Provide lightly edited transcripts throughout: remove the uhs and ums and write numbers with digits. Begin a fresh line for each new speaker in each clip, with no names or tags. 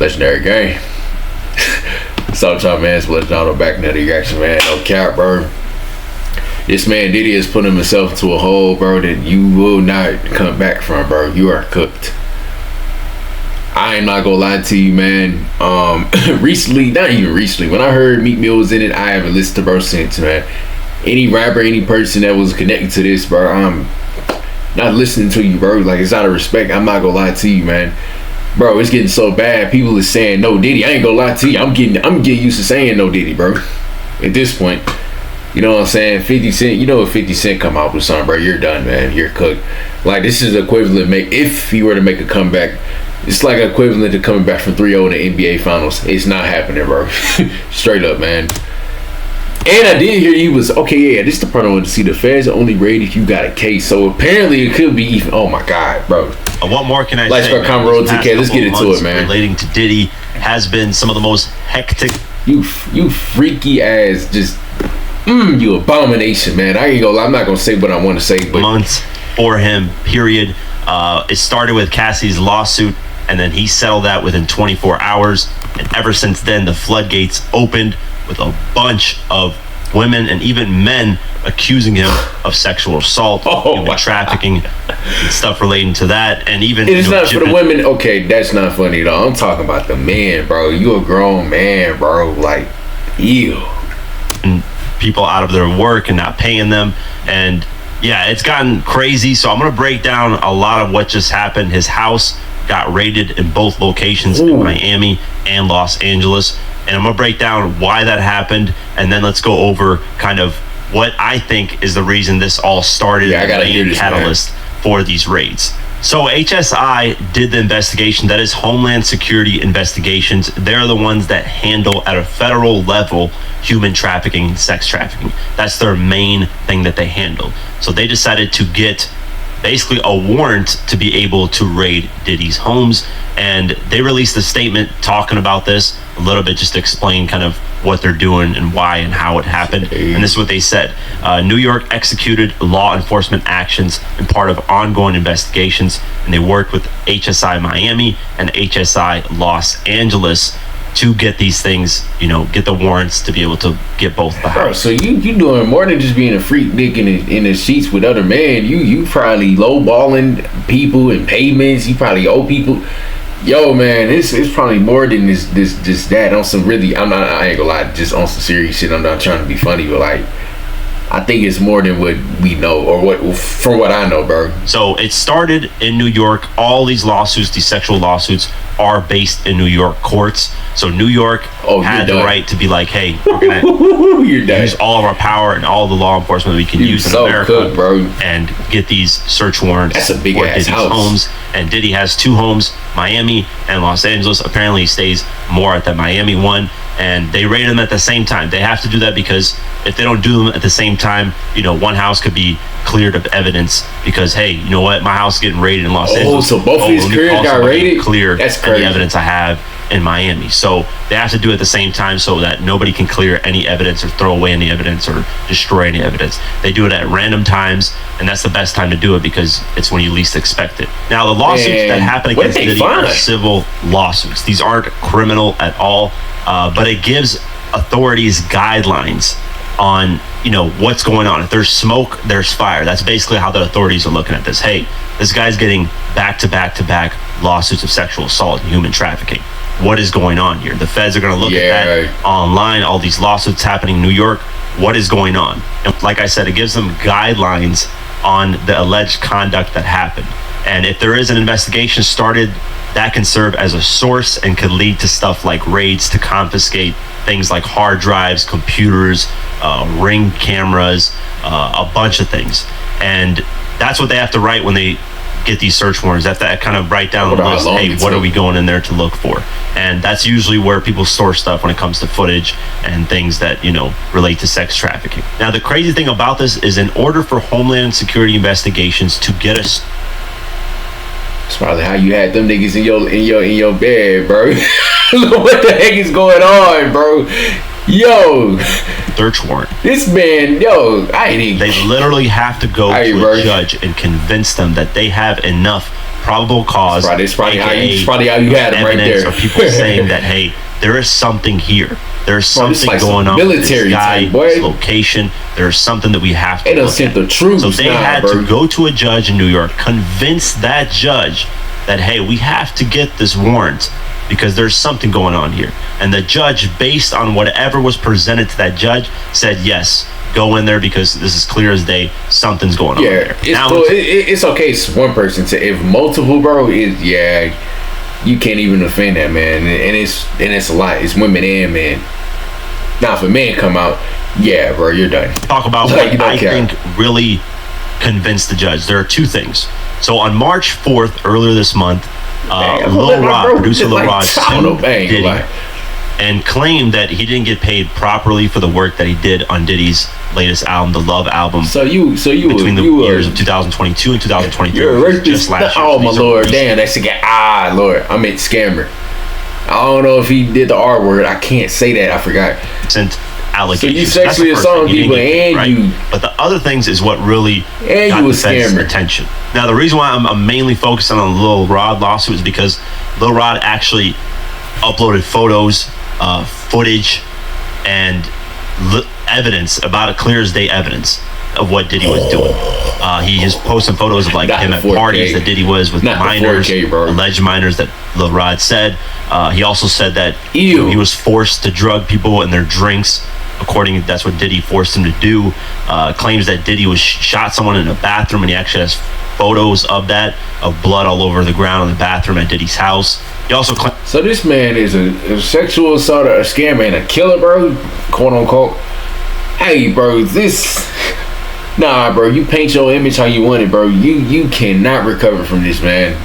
Legendary game. Sometimes, man, it's Legendary back in the reaction, man. No cap, bro. This man Diddy has put himself into a hole, bro, that you will not come back from, bro. You are cooked. I ain't not gonna lie to you, man. Recently, not even recently, when I heard Meek Mill was in it, I haven't listened to bro since, man. Any rapper, any person that was connected to this, bro, I'm not listening to you, bro. Like, it's out of respect. I'm not gonna lie to you, man. Bro, it's getting so bad. People are saying no Diddy. I ain't gonna lie to you. I'm getting used to saying no Diddy, bro. At this point, you know what I'm saying? 50 Cent, you know, if 50 Cent come out with something, bro, you're done, man. You're cooked. Like, this is equivalent. If he were to make a comeback, it's like equivalent to coming back from 3-0 in the NBA Finals. It's not happening, bro. Straight up, man. And I did hear he was okay. Yeah, this is the part I wanted to see. The feds only raid if you got a case. So apparently it could be even. Oh my God, bro.
What more can I say?
Let's get into it, man.
Relating to Diddy has been some of the most hectic.
You freaky ass, just you abomination, man. I ain't gonna lie. I'm not gonna say what I want to say, but
months for him. Period. It started with Cassie's lawsuit, and then he settled that within 24 hours. And ever since then, the floodgates opened with a bunch of women and even men accusing him of sexual assault, human trafficking, and stuff relating to that. And even
it's not for the women. Okay, that's not funny at all. I'm talking about the man, bro. You a grown man, bro. Like, ew.
And people out of their work and not paying them. And yeah, it's gotten crazy. So I'm gonna break down a lot of what just happened. His house got raided in both locations in Miami and Los Angeles. And I'm gonna break down why that happened, and then let's go over kind of what I think is the reason this all started.
Yeah, I gotta hear this,
catalyst for these raids. So HSI did the investigation. That is Homeland Security Investigations. They're the ones that handle at a federal level human trafficking, sex trafficking. That's their main thing that they handle. So they decided to get basically a warrant to be able to raid Diddy's homes, and they released a statement talking about this a little bit, just to explain kind of what they're doing and why and how it happened. And this is what they said. New York executed law enforcement actions in part of ongoing investigations, and they worked with HSI Miami and HSI Los Angeles to get these things, you know, get the warrants to be able to get both the house.
Bro, so you doing more than just being a freak dick in the sheets with other men. You probably lowballing people and payments. You probably owe people. Yo, man, it's probably more than this that. On some really, I ain't gonna lie, just on some serious shit. I'm not trying to be funny, but like, I think it's more than what we know, or what, from what I know, bro.
So it started in New York. All these lawsuits, these sexual lawsuits, are based in New York courts. So New York had the right to be like, hey, we're gonna use all of our power and all the law enforcement we can use in America,
bro,
and get these search warrants.
That's a big
for
ass
Diddy's
house.
Homes. And Diddy has 2 homes, Miami and Los Angeles. Apparently he stays more at the Miami one, and they raid them at the same time. They have to do that because if they don't do them at the same time, you know, one house could be cleared of evidence because, hey, you know what, my house is getting raided in Los Angeles.
So both of these careers got raided?
Clear
That's crazy.
Any evidence I have in Miami. So they have to do it at the same time so that nobody can clear any evidence or throw away any evidence or destroy any evidence. They do it at random times, and that's the best time to do it because it's when you least expect it. Now, the lawsuits that happen against Diddy are civil lawsuits. These aren't criminal at all, but it gives authorities guidelines on, you know, what's going on. If there's smoke, there's fire. That's basically how the authorities are looking at this. Hey, this guy's getting back-to-back lawsuits of sexual assault and human trafficking. What is going on here? The feds are going to look at that online, all these lawsuits happening in New York. What is going on? And like I said, it gives them guidelines on the alleged conduct that happened. And if there is an investigation started, that can serve as a source and could lead to stuff like raids to confiscate things like hard drives, computers, Ring cameras, a bunch of things. And that's what they have to write when they get these search warrants. They have to kind of write down the list, hey, what are we going in there to look for? And that's usually where people store stuff when it comes to footage and things that, you know, relate to sex trafficking. Now, the crazy thing about this is in order for Homeland Security Investigations to get us...
It's probably how you had them niggas in your bed, bro. What the heck is going on, bro? Yo,
search warrant.
This man, yo, I ain't even...
They literally have to go to a judge and convince them that they have enough probable cause.
It's probably how you had him right there.
Of people saying that, hey, there is something here. There's something
like
going on with
military
this guy,
type, boy.
this location. There's something that we have to
They done
look
sent
at.
the troops.
So they had to go to a judge in New York, convince that judge that, hey, we have to get this warrant because there's something going on here. And the judge, based on whatever was presented to that judge, said, yes, go in there because this is clear as day. Something's going on there.
It's okay. It's one person. If multiple, bro, you can't even offend that, man. And it's a lot. It's women and men. Now, if a man come out, yeah, bro, you're done.
Talk about what I think really convinced the judge. There are two things. So on March 4th, earlier this month, producer Lil Rod sued Diddy and claimed that he didn't get paid properly for the work that he did on Diddy's latest album, the Love album.
So you
between the years of 2022 and 2023.
You're
just last year.
Oh my lord, damn, that shit got Lord, I meant scammer. I don't know if he did the R word. I can't say that. I forgot.
Allegations.
So you sexually assaulted people and
But the other things is what really
got
the feds' attention. Now, the reason why I'm mainly focusing on the Lil Rod lawsuit is because Lil Rod actually uploaded photos, footage, and evidence, about it, clear as day evidence of what Diddy was doing. He is posting photos of him at parties that Diddy was with minors, alleged minors that Lil Rod said. He also said that he was forced to drug people in their drinks. According, that's what Diddy forced him to do. Claims that Diddy shot someone in a bathroom, and he actually has photos of that, of blood all over the ground in the bathroom at Diddy's house. He also
so this man is a sexual assaulter, a scammer, and a killer, bro, quote unquote. Hey, bro, nah, bro, you paint your image how you want it, bro. You cannot recover from this, man.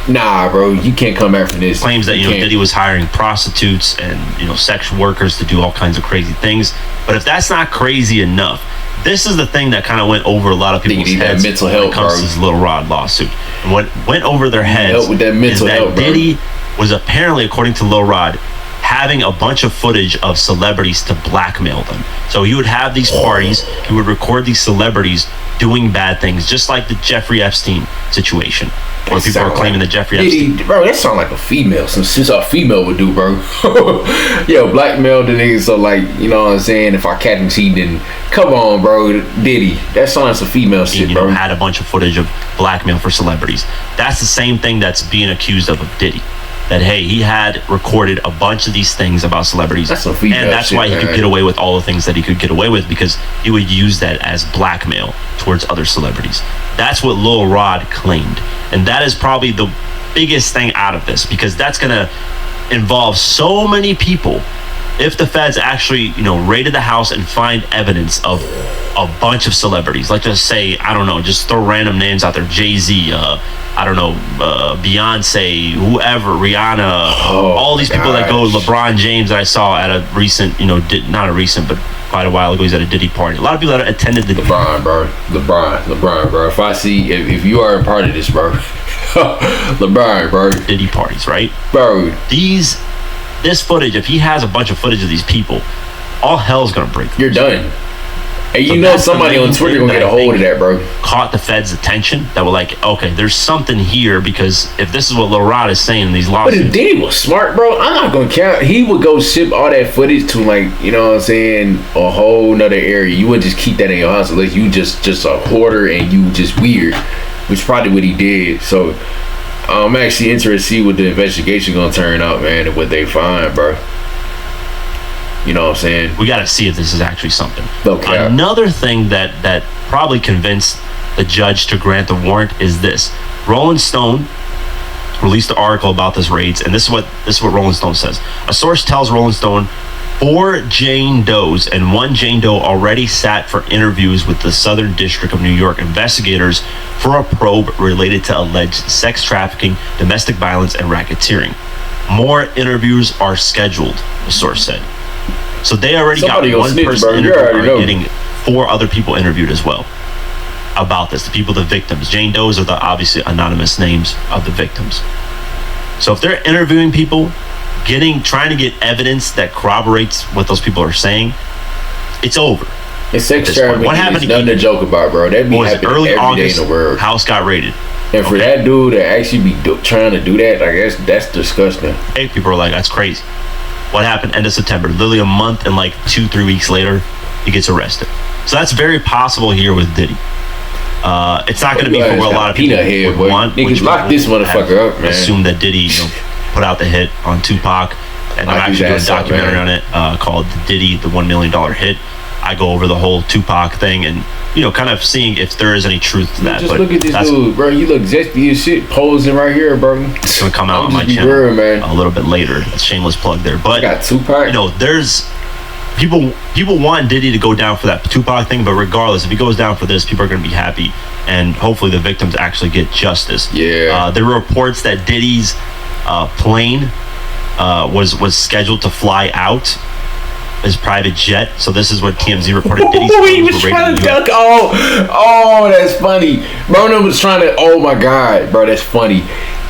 Nah, bro, you can't come back from this.
Claims that Diddy was hiring prostitutes and sex workers to do all kinds of crazy things. But if that's not crazy enough, this is the thing that kind of went over a lot of people's heads
mental health,
when it comes to this Lil Rod lawsuit. And what went over their heads
with that mental
is that
health,
Diddy was apparently, according to Lil Rod, having a bunch of footage of celebrities to blackmail them. So he would have these parties, he would record these celebrities doing bad things, just like the Jeffrey Epstein situation, where people are claiming that Jeffrey Epstein...
Bro, that sounds like a female. Since a female would do, bro. Yo, blackmail the niggas, so you know what I'm saying? If I catch him cheating, come on, bro. Diddy. That sounds like a female shit, bro.
Had a bunch of footage of blackmail for celebrities. That's the same thing that's being accused of Diddy. That, hey, he had recorded a bunch of these things about celebrities.
That's a female
and that's
shit,
why he could get away with all the things that he could get away with, because he would use that as blackmail towards other celebrities. That's what Lil Rod claimed. And that is probably the biggest thing out of this, because that's going to involve so many people. If the feds actually, raided the house and find evidence of a bunch of celebrities, like just say, I don't know, just throw random names out there, Jay-Z, Beyonce, whoever, Rihanna, all these people that go, LeBron James that I saw at a recent, not a recent, but quite a while ago, he's at a Diddy party. A lot of people that attended the
LeBron, bro. If you are a part of this, bro, LeBron, bro,
Diddy parties, right,
bro?
This footage, if he has a bunch of footage of these people, all hell's gonna break loose.
You're done. And somebody on Twitter gonna get a hold of that, bro.
Caught the feds' attention. That were like, okay, there's something here, because if this is what Lil Rod is saying in these lawsuits.
But if Diddy was smart, bro, I'm not gonna count. He would go ship all that footage to a whole nother area. You wouldn't just keep that in your house unless you just a hoarder and you just weird, which is probably what he did. So I'm actually interested to see what the investigation gonna turn out, man, and what they find, bro. You know what I'm saying?
We got to see if this is actually something.
Okay.
Another thing that probably convinced the judge to grant the warrant is this. Rolling Stone released an article about this raids, and this is what Rolling Stone says. A source tells Rolling Stone 4 Jane Does and 1 Jane Doe already sat for interviews with the Southern District of New York investigators for a probe related to alleged sex trafficking, domestic violence, and racketeering. More interviews are scheduled, the source said. So they already got one person interviewed, getting 4 other people interviewed as well about this. The people, the victims. Jane Does are the obviously anonymous names of the victims. So if they're interviewing people, trying to get evidence that corroborates what those people are saying, it's over.
It's sex
this point. What
trafficking
happened
is
to
nothing to
Kiki?
joke about, bro. That be
What was it,
happening
early
every day
August?
in the world.
House got raided.
And for that dude to actually be trying to do that, like that's disgusting.
Hey, people are like, that's crazy. What happened end of September? Literally a month and like 2-3 weeks later, he gets arrested. So that's very possible here with Diddy. It's not going to be for what a lot of people would want.
Niggas lock this motherfucker up, man.
Assume that Diddy, put out the hit on Tupac, and I'm actually doing a documentary on it called Diddy, the $1 million hit. I go over the whole Tupac thing and kind of seeing if there is any truth to that.
Just look at this dude, bro. You look zesty as shit posing right here, bro.
It's gonna come out on my channel a little bit later. It's a shameless plug there, but
I got Tupac.
There's people want Diddy to go down for that Tupac thing, but regardless, if he goes down for this, people are gonna be happy, and hopefully the victims actually get justice.
Yeah.
There were reports that Diddy's plane was scheduled to fly out. His private jet. So this is what TMZ reported. Diddy's
he was trying to duck. Oh, that's funny. Bro, was trying to. Oh my god, bro, that's funny.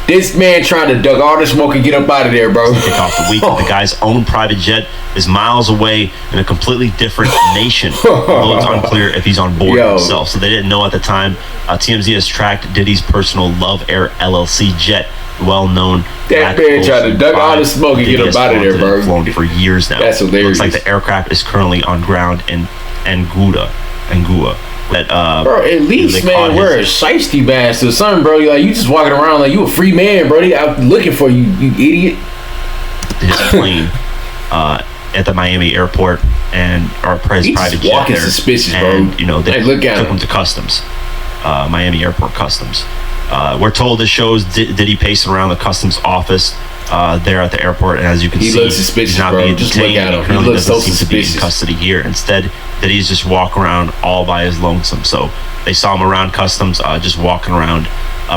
This man trying to duck all the smoke and get up out of there, bro.
Kick off the week. The guy's own private jet is miles away in a completely different nation. Although it's unclear if he's on board himself. So they didn't know at the time. TMZ has tracked Diddy's personal Love Air LLC jet, well-known.
That man tried to duck all the smoke and get up out of there, bro.
Flown for years now.
That's hilarious.
Looks like the aircraft is currently on ground in Anguilla.
Bro, at least, man, wear a shiesty mask or something, bro. You just walking around like you a free man, bro. They out looking for you, you idiot.
His plane at the Miami airport and our private jet
walking
there.
Suspicious,
and,
bro.
They took him to customs, Miami airport customs. We're told this shows Diddy pacing around the customs office there at the airport, and as you can see,
he looks suspicious,
not
bro.
being
Just
detained.
look at him.
He currently
looks
doesn't
so
seem to be in custody here. Instead, Diddy's just walking around all by his lonesome. So they saw him around customs, just walking around,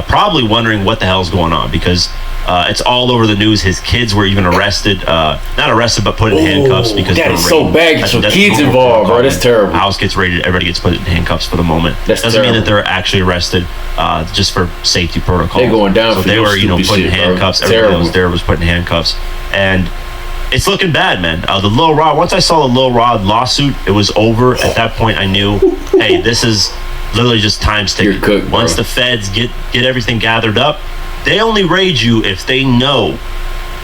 probably wondering what the hell's going on, because it's all over the news. His kids were even arrested, not arrested, but put in handcuffs because
that
they're
is so bad. Get your kids
normal
involved, bro.
protocol.
That's terrible.
House gets raided, everybody gets put in handcuffs for the moment. Doesn't mean that they're actually arrested, just for safety protocols.
They're going down.
So
for
they were, put in handcuffs. Everybody that was there was put in handcuffs, and it's looking bad, man. The Lil Rod. Once I saw the Lil Rod lawsuit, it was over. At that point, I knew, hey, this is literally just time ticking.
Cooked,
once the feds get everything gathered up, they only raid you if they know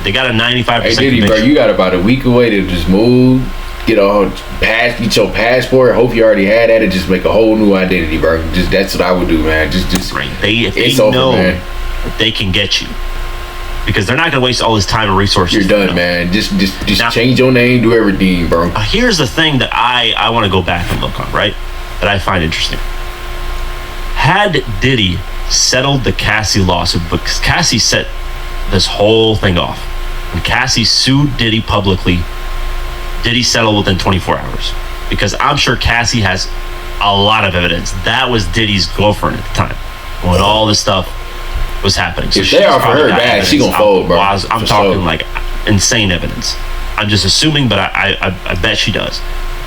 they got a 95%
Hey, Diddy,
conviction.
bro, you got about a week away to just move, get your passport. Hope you already had that, and just make a whole new identity, bro. Just that's what I would do, man. Just
right. If they
over,
know
man.
that they can get you, because they're not going to waste all this time and resources.
You're done, man. Just now, change your name, do everything, bro.
Here's the thing that I want to go back and look on, right? That I find interesting. Had Diddy settled the Cassie lawsuit, because Cassie set this whole thing off. When Cassie sued Diddy publicly, Diddy settled within 24 hours. Because I'm sure Cassie has a lot of evidence. That was Diddy's girlfriend at the time when all this stuff was happening. So
if they offer her back, she gonna fold, bro.
I'm talking like insane evidence. I'm just assuming, but I bet she does.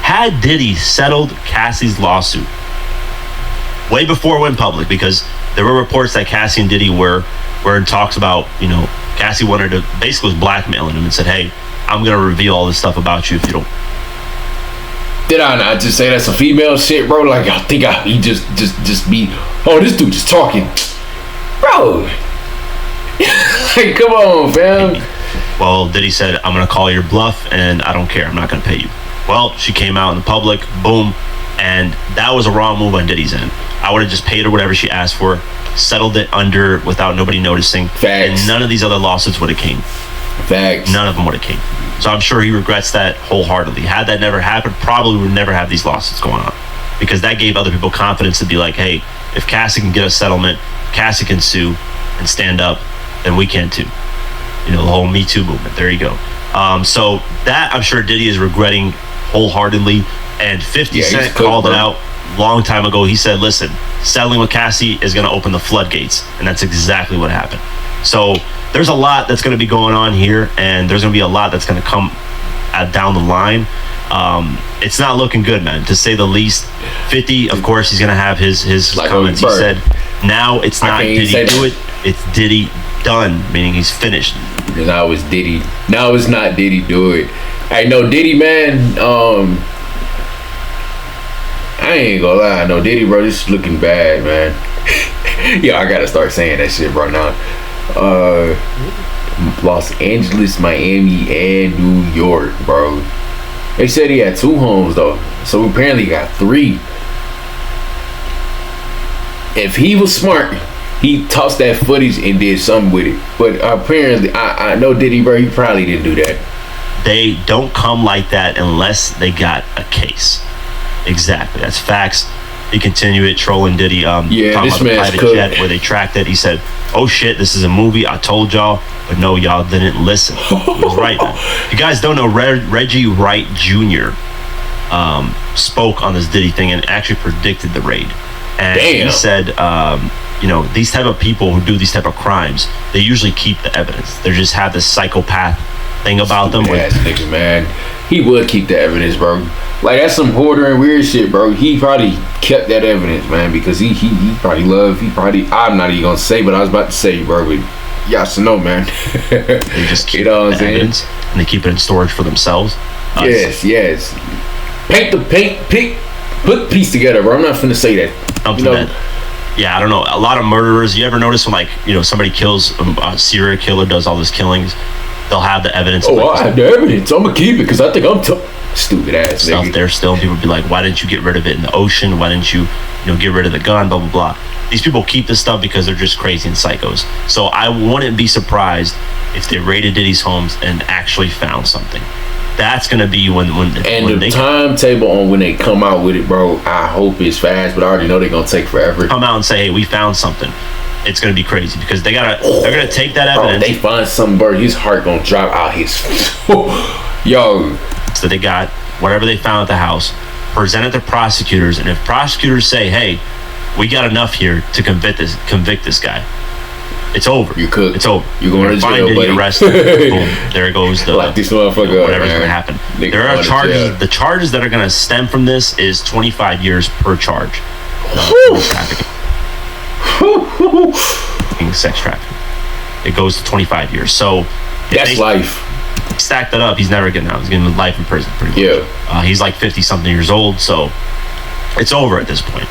Had Diddy settled Cassie's lawsuit way before it went public, because there were reports that Cassie and Diddy were in talks about, Cassie wanted to, basically was blackmailing him and said, hey, I'm going to reveal all this stuff about you if you don't.
Did I not just say that's some female shit, bro? Like, I think he just be, oh, this dude just talking. Bro. Like, come on, fam.
Well, Diddy said, I'm going to call your bluff and I don't care. I'm not going to pay you. Well, she came out in the public, boom. And that was a wrong move on Diddy's end. I would have just paid her whatever she asked for, settled it under without nobody noticing.
Facts.
And none of these other lawsuits would have came.
Facts.
None of them would have came. So I'm sure he regrets that wholeheartedly. Had that never happened, probably would never have these lawsuits going on, because that gave other people confidence to be like, hey, if Cassie can get a settlement, Cassie can sue and stand up, then we can too. The whole Me Too movement. There you go. So that I'm sure Diddy is regretting wholeheartedly. And 50 Cent called it out long time ago. He said, listen, settling with Cassie is going to open the floodgates. And that's exactly what happened. So there's a lot that's going to be going on here, and there's going to be a lot that's going to come down the line. It's not looking good, man, to say the least. 50, of course, he's going to have his like comments. He said, now it's not Diddy do it, it's Diddy done, meaning he's finished.
Now it's Diddy. Now it's not Diddy do it. Hey, no, Diddy, man, I ain't gonna lie, no Diddy, bro, this is looking bad, man. Yeah, I gotta start saying that shit right now. Los Angeles, Miami, and New York, bro. They said he had 2 homes though, so apparently he got 3. If he was smart, he tossed that footage and did something with it. But apparently, I know Diddy, bro, he probably didn't do that.
They don't come like that unless they got a case. Exactly, that's facts. He continued trolling Diddy.
Yeah,
talking
this
about the
man's
private
cooked.
jet where they tracked it. He said, "Oh shit, this is a movie. I told y'all, but no, y'all didn't listen." He was right, man. If you guys don't know, Reggie Wright Jr. Spoke on this Diddy thing and actually predicted the raid. And
Damn.
He said, you know, these type of people who do these type of crimes, they usually keep the evidence. They just have this psychopath thing about them.
Ass nigga, man. He would keep the evidence, bro. Like, that's some hoarder and weird shit, bro. He probably kept that evidence, man, because he probably I'm not even gonna say what I was about to say, bro, but y'all should know, man.
They just keep
you know what I'm
the
saying?
evidence and they keep it in storage for themselves.
Yes. Put the piece together, bro. I'm not finna say that.
Something that, yeah, I don't know. A lot of murderers. You ever notice when, like, you know, somebody kills a serial killer, does all these killings, they'll have the evidence.
Oh, I have the evidence. I'm gonna keep it because I think I'm stupid ass
stuff
nigga.
there still. People be like, why didn't you get rid of it in the ocean? Why didn't you get rid of the gun? Blah blah blah. These people keep this stuff because they're just crazy and psychos. So I wouldn't be surprised if they raided Diddy's homes and actually found something. That's gonna be when
the timetable on when they come out with it, bro. I hope it's fast, but I already know they're gonna take forever.
Come out and say, hey, we found something. It's gonna be crazy because they're gonna take that evidence.
Bro, they find something, bro. His heart gonna drop out his. Yo.
So they got whatever they found at the house, presented to prosecutors, and if prosecutors say, hey, we got enough here to convict this guy, it's over.
You could.
It's over.
You're going to jail, buddy.
Arrested. Boom. There goes the
like this motherfucker.
Whatever's going to happen. There are charges. The charges that are going to stem from this is 25 years per charge. Sex trafficking. It goes to 25 years. So
that's life.
Stack that up, he's never getting out. He's getting life in prison, pretty much. Yeah. He's like 50-something years old, so it's over at this point.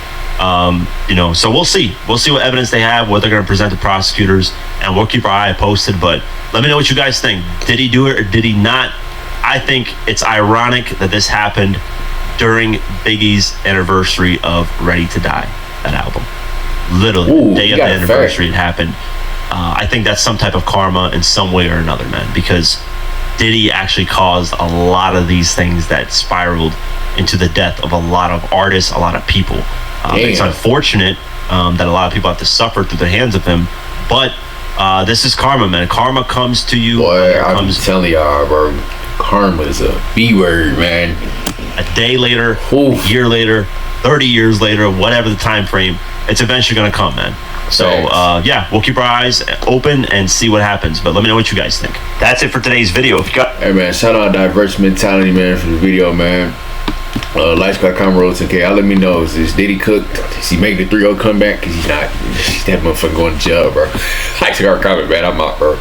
So we'll see. We'll see what evidence they have, what they're going to present to prosecutors, and we'll keep our eye posted. But let me know what you guys think. Did he do it or did he not? I think it's ironic that this happened during Biggie's anniversary of Ready to Die, that album. Literally, the day of the anniversary it happened. I think that's some type of karma in some way or another, man, because Diddy actually caused a lot of these things that spiraled into the death of a lot of artists, a lot of people. It's unfortunate that a lot of people have to suffer through the hands of him, but this is karma, man. Karma comes to you.
Boy, I'm telling y'all, bro, karma is a B word, man.
A day later, a year later, 30 years later, whatever the time frame, it's eventually going to come, man. So, yeah, we'll keep our eyes open and see what happens. But let me know what you guys think. That's it for today's video. If you got...
Hey, man, shout out Diverse Mentality, man, for the video, man. Lights.com road 10K. Y'all let me know. Is Diddy cooked? Does he make the 3-0 comeback? Because he's not. That motherfucker going to jail, bro. Lights.com comment, man. I'm out, bro.